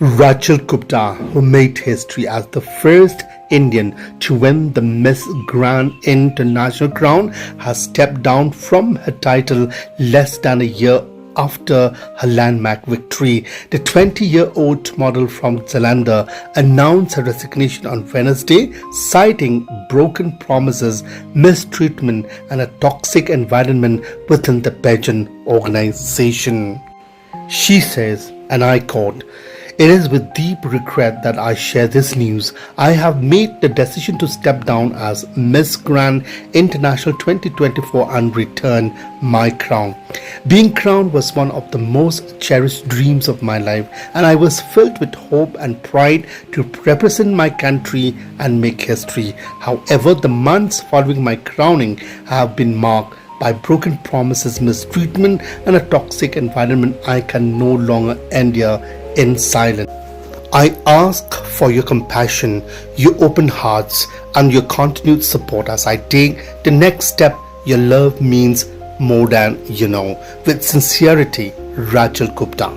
Rachel Gupta, who made history as the first Indian to win the Miss Grand International crown, has stepped down from her title less than a year after her landmark victory. The 20-year-old model from Jalandhar announced her resignation on Wednesday, citing broken promises, mistreatment, and a toxic environment within the pageant organization. She says, and I quote, "It is with deep regret that I share this news. I have made the decision to step down as Miss Grand International 2024 and return my crown. Being crowned was one of the most cherished dreams of my life, and I was filled with hope and pride to represent my country and make history. However, the months following my crowning have been marked by broken promises, mistreatment, and a toxic environment I can no longer endure in silence. I ask for your compassion, your open hearts, and your continued support as I take the next step. Your love means more than you know. With sincerity, Rachel Gupta."